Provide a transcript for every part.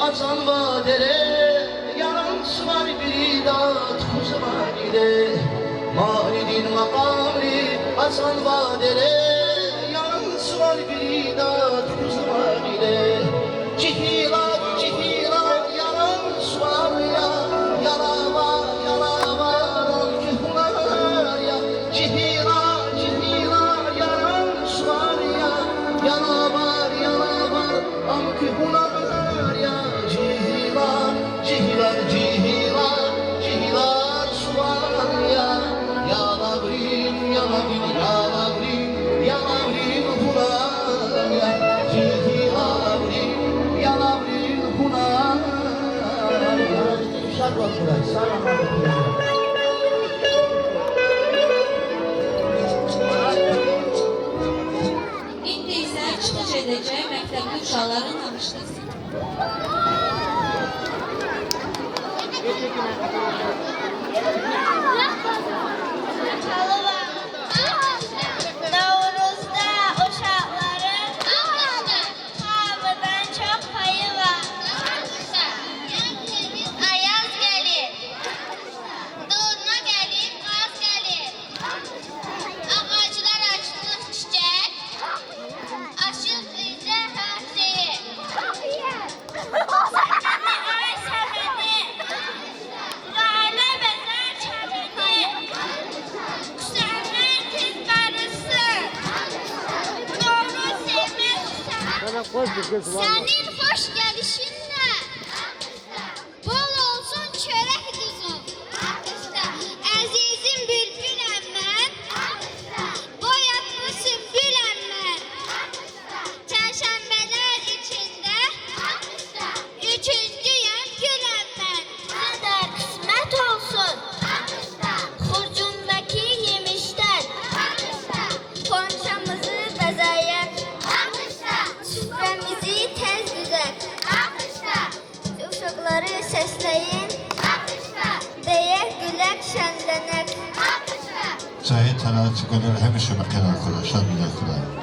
Açan vadere yanan sular bir dağıt huzmanide Mahidin makamri açan vadere yanan sular bir dağıt huzmanide Cihilat cihilat yanan sular ya yalava yalava kühlar ya Cihilat cihilat yanan sular ya yalava yalava kühlar Cihilar sular ya Yalavrim, yalavrim, yalavrim, yalavrim hunar ya Cihilavrim, yalavrim hunar ya Şarkı okuray, sana İndi isə çıxış edəcək məktəbli uşaqların tanışdırsın. Novruzda uşaqların hamıdan çox payı var. Ayaz gəlir, durma gəlir, qaz gəlir. Ağaclar açılır çiçək, açır bizə hər şeyi. Ay səməni, lalə bəzər çəməni. Sənlər tez barışsın, doğru sevmək Sənin xoş gəlişinlə bol olsun çörək düzün. Əzizim bülbüləm mən, boyatlı sümbüləm mən. Çərşənbələr içində üçüncüyəm güləm mən. Qədər qismət olsun xurcundakı yemişdən, qonçamızı bəzəyək سلامتی کنه و همیشه مکنن خدا شاد میده خدا.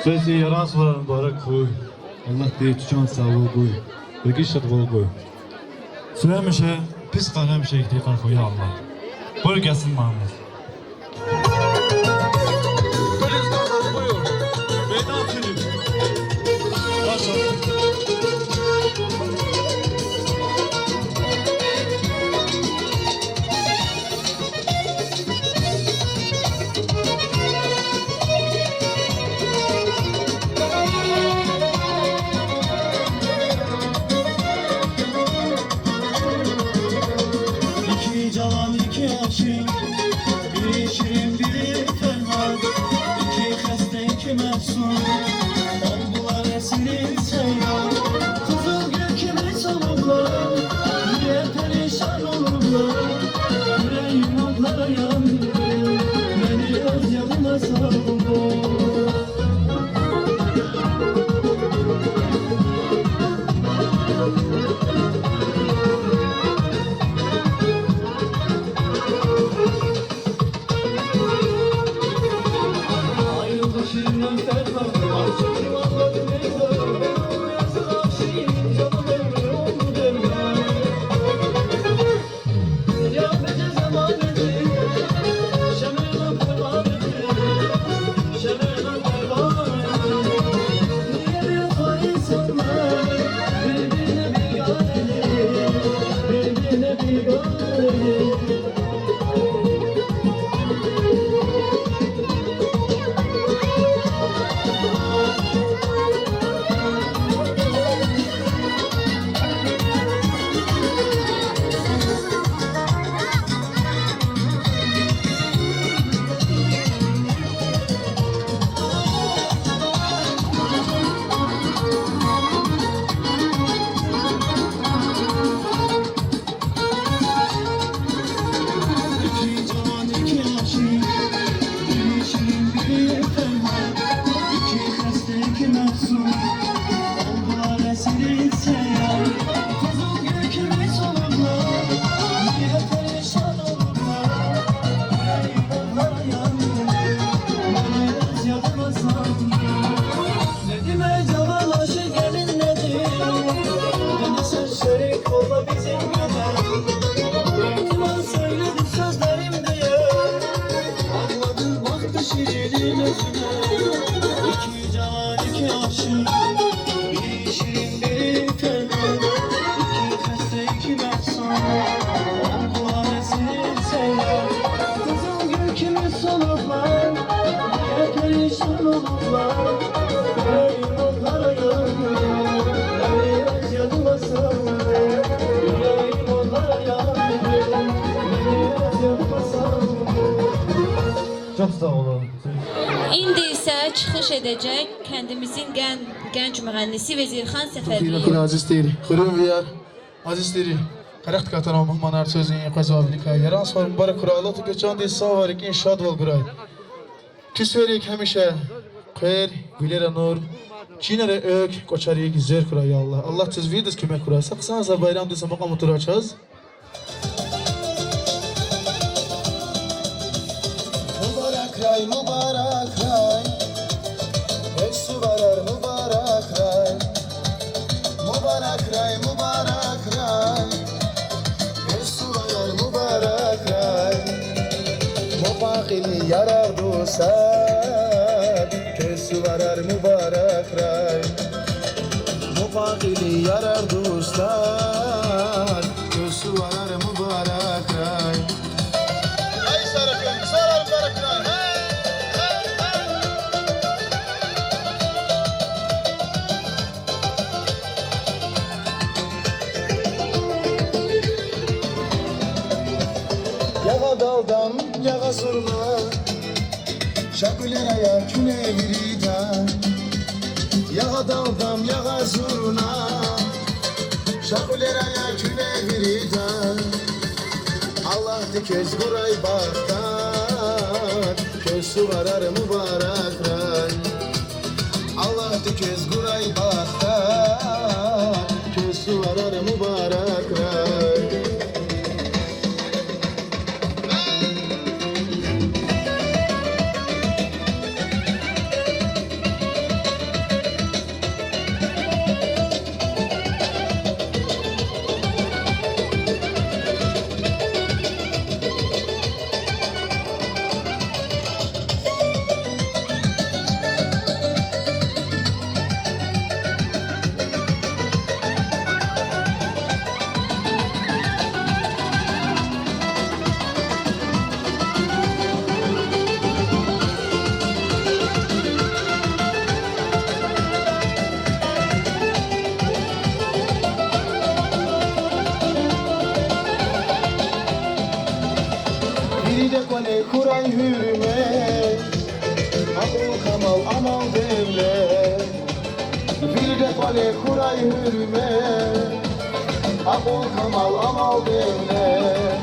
Sözü yaras var mübarek koy. Allah diye tutan sağlığı koy. Bilgi şadgol koy. Söylemişe pis kalem şey diye koy ya Allah. Buyur gelsin Mahmut. Polis kanalı buyur. Meydan film. Başla. Biri şirin biri fena, iki hasta iki mefsun. Oldular esirin seyran, kızıl gül kimi savurlar. Niye perişan olurlar, yüreğim onlara yandı. Beni öz yanına saldı. Yeah. sicilim özüne. İki canan iki aşık, biri şirin biri fena. İki hasta iki mehsan, oldular esir seyran. Kızıl gül kimi soluklar, niye perişan olurlar. Yüreğim onlara yanıyor, beni öz yanıma sarılır. Yüreğim onlara yanıyor, beni öz yanıma sarılır. Çok sağ olun. İndi isə çıxış edəcək kəndimizin gənc müğənnisi Vezirxan Səfərliyev. كل عزيز تيري خيرون ويار عزيز تيري قرأت كاتنا مهمان أرسوزين قزابلي كايران صار مبارك كرالات وكشان دي صوارك إن شاد والقراي كسوريك هميشه خير güler nur Çinere ök koçarık zer kuray Allah Allah tezvidiz kime kuraysa kısa bayram dese makam oturacağız. Mübarek ray, mübarek ray, hepsi varar mübarek ray. Mübarek ray, mübarek ray, hepsi varar mübarek ray. Mubakili yarar dostlar, hepsi varar mübarek ray. Mubakili yarar dostlar, hepsi varar mübarek ray. Ay sarıkın, sarar mübarek ray. Yağa daldan, yağa zurna, şaküler aya küne virida. Yağa daldan, yağa zurna, şaküler aya küne virida. Allah diköz guray baktan, kösü varar mübarek ray. Allah diköz guray baktan, kösü varar mübarek ray. Biri de kale kuray hürmet, akıl kamal amal devlet. Biri de kale kuray hürmet, akıl kamal amal devlet.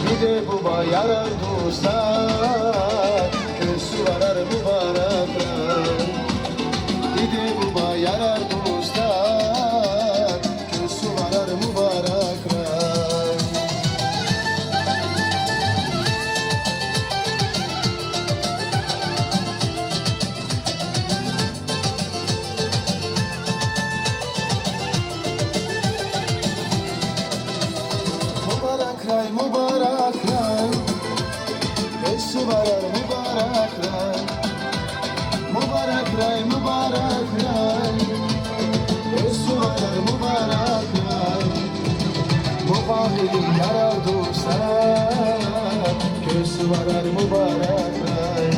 Bir de baba yarar dostlar, kösü varar mübarek ray. Bir de baba yarar dostlar, kösü varar mübarek ray. Mübarek ray, mübarek ray, kösü varar mübarek ray. Mübarek ray, mübarek ray, kösü varar mübarek ray. Mübarek yarar dostlar, kösü varar mübarek ray.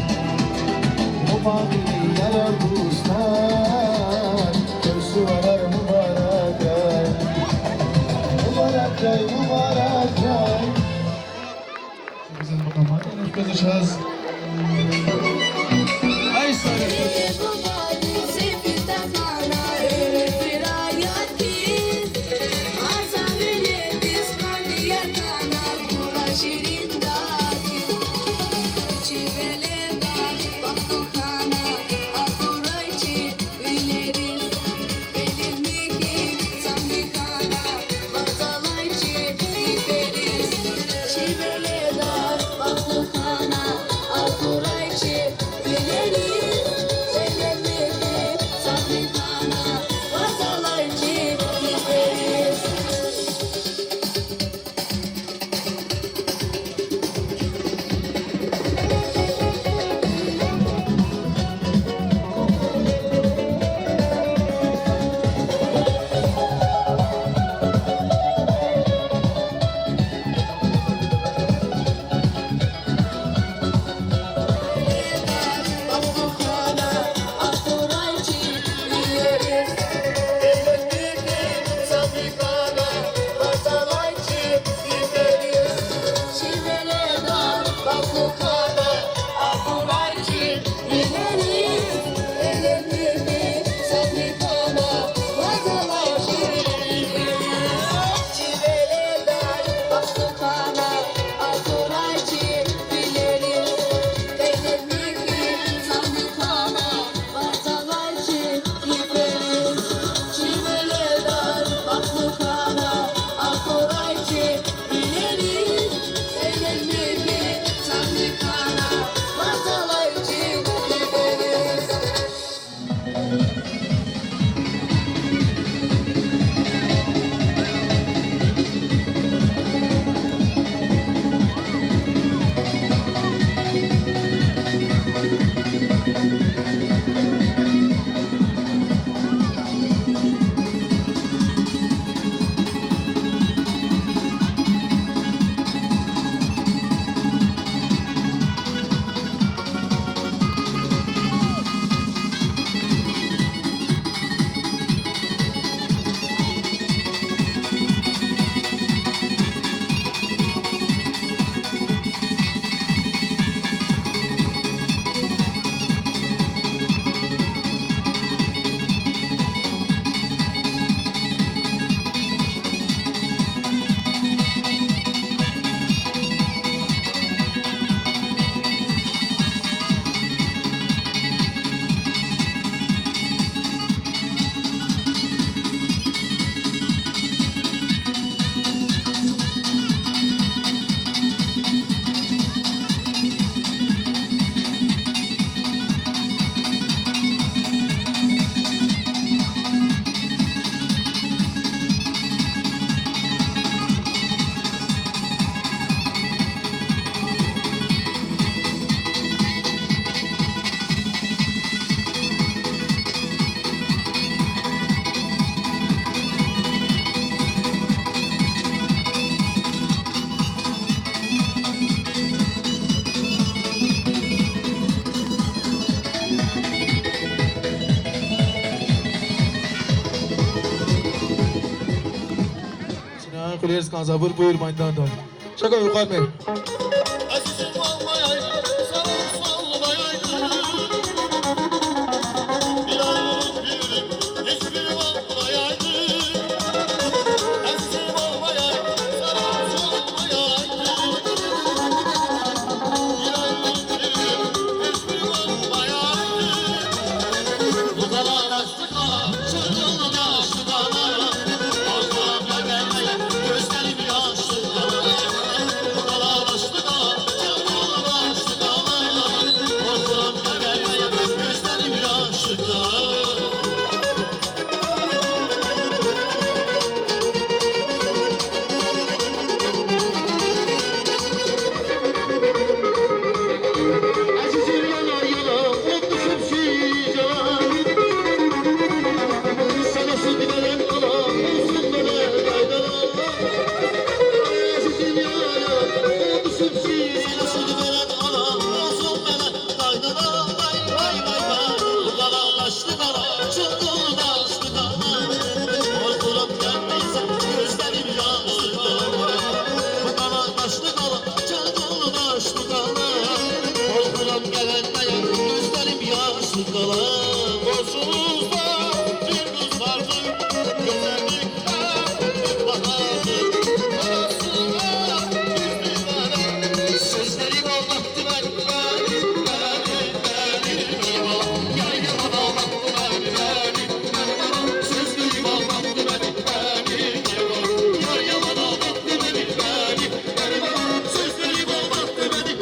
Mübarek yarar dostlar, kösü varar mübarek ray. Mübarek ray, mübarek ray. Güzel bakalım, hadi konuşacağız. Ay sarı. Çiveler, baklı kana, Polis kanza buyur maydan da. Şaka yukarı mı? Azizim olmayaydı, sana salmayaydı. Bir ayrılık bilirim, hiçbirim olmayaydı. Azizim olmayaydı, sana salmayaydı. Bir ayrılık bilirim, hiçbirim olmayaydı. Bu kadar açtık ha, çırpınlık açtık ha. Ağzıma gelmeyen gözlerim yaşlı ha. Bu kadar açtık ha, çırpınlık açtık ha. Ağzıma gelmeyen gözlerim yaşlı ha. Azizim yana yana olmuşum şican. Sana sürdüren ana olsun bana kaydana. Azizim yana yana olmuşum şican. Sana sürdüren ana olsun bana kaydana. Vay vay vay vay. Bu kadarlaştık ana, çılgınlaştık ana. Korkulam gelmeyse gözlerim yaşlı ana. Bu kadarlaştık ana, çılgınlaştık ana. Korkulam gelenmeye gözlerim yaşlı kalan. Boşluğumuzda bir kız vardı, güzellikte bir bakardı. Arasında bir divane, sözlerim aldattı beni. Yar yaman aldattı beni. Sözlerim aldattı beni. Yar yaman aldattı beni. Sözlerim aldattı beni.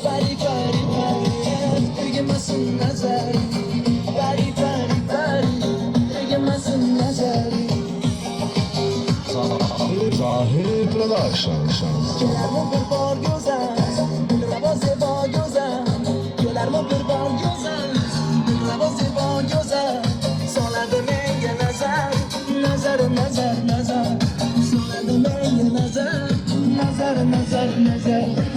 Pari pari pari Kıymasın nazar Pari pari pari Kıymasın nazar Zahir Productions. Gönderme bir bar güzel Dilraba zeba güzel Gönderme bir bar güzel Dilraba zeba güzel Sonlarda menge nazar Nazar nazar nazar Sonlarda menge nazar Nazar nazar nazar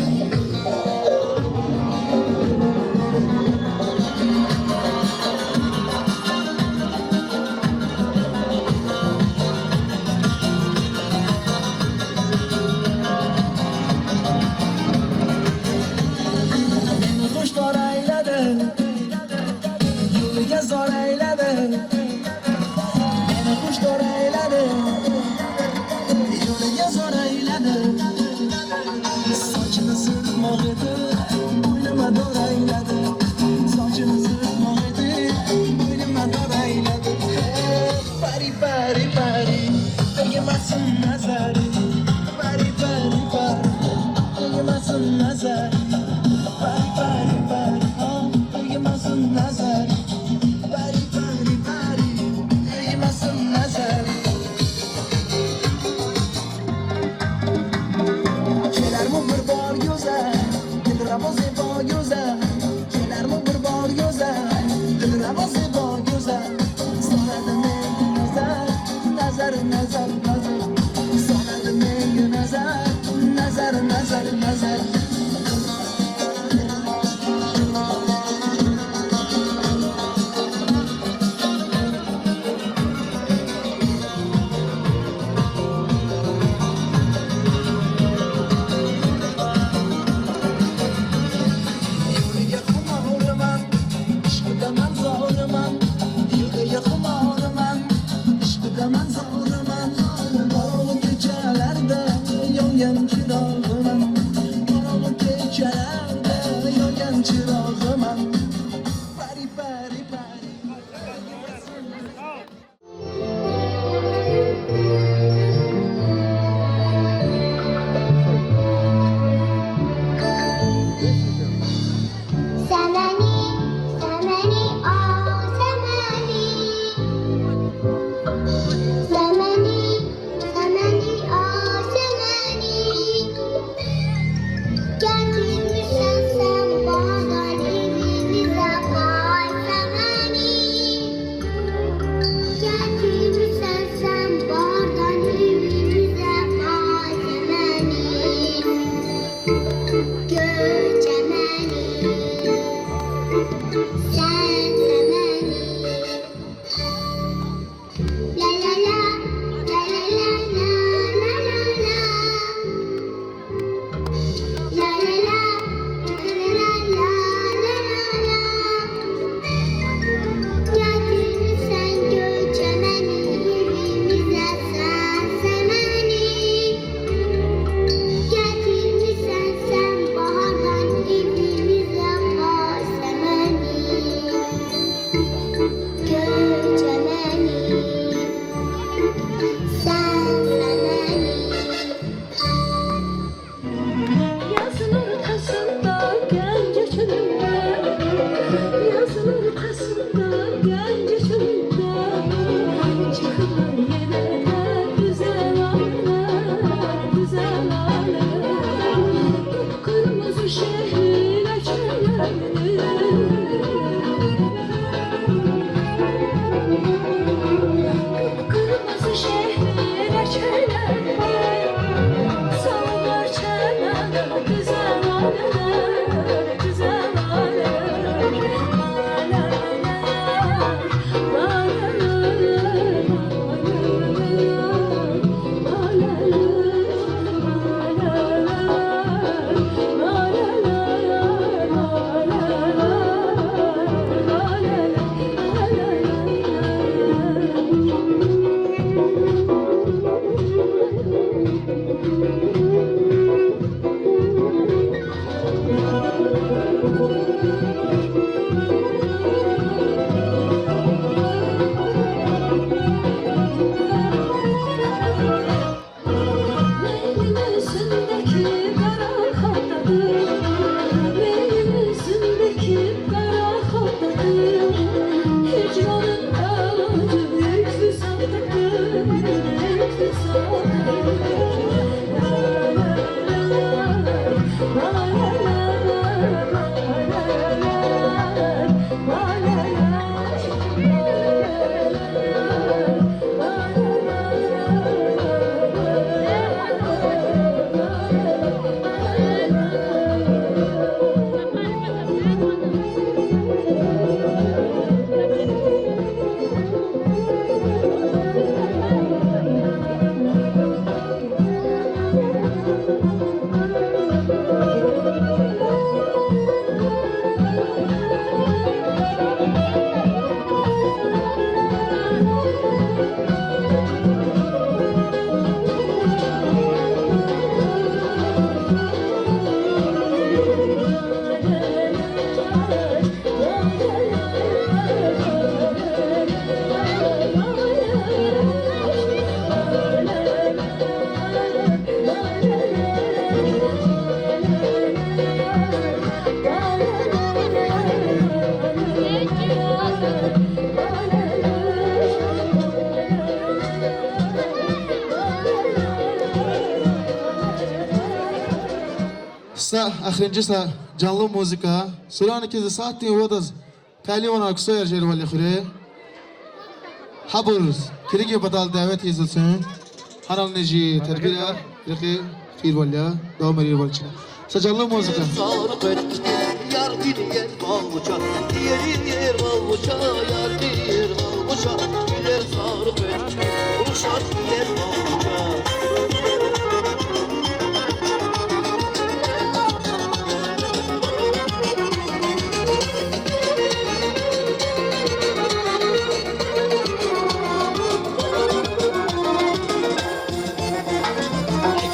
Akhirincisi canlı müzika. Suranı kezi saatin vadaz. Kalivana kusayar jervali khire. Habur. Kirigi batal davet yazılsın. Hanal neji terbiyar. Rıkı firvalya. Dağmeri valçı. Sacanlı müzika. Sarıp etmiş yar bir yer balmuça yer balmuça yar bir yer balmuça Güler sarıp etmiş uşak yer balmuça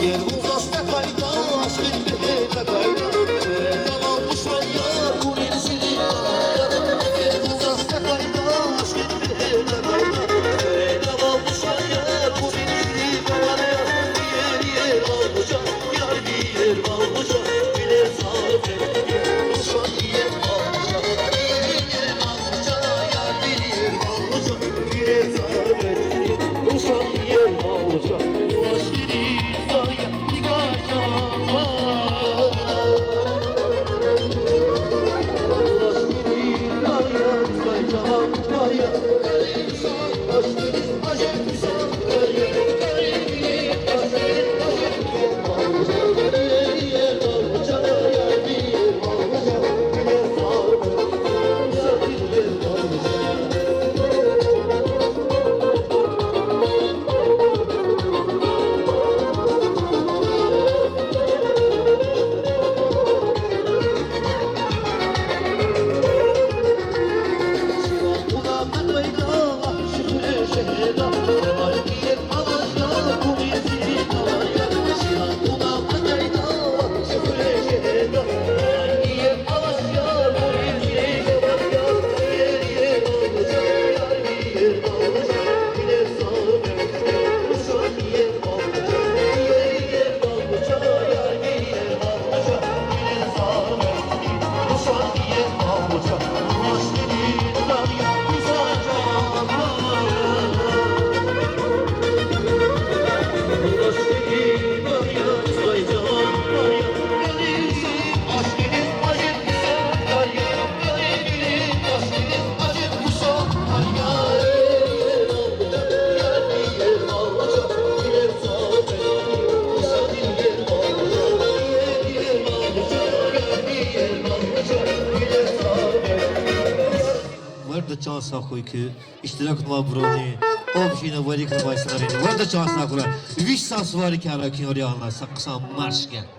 Eğer uzakta kayda aşkın bir hele kayda Tamam uşak yar bu ensini Eğer uzakta kayda aşkın bir hele kayda Tamam uşak yar bu ensini Yer balmuca yar bir yer balmuca Bilir sarıp etmiş uşak yer balmuca Yer balmuca yar bir yer balmuca Bilir sarıp etmiş uşak yer balmuca Vardı çansa koy ki iştirak mabroni obşine vali kırmayıslar Vardı çansa koy. Viş sas var ki ara ki oraya anla saksan marş gel.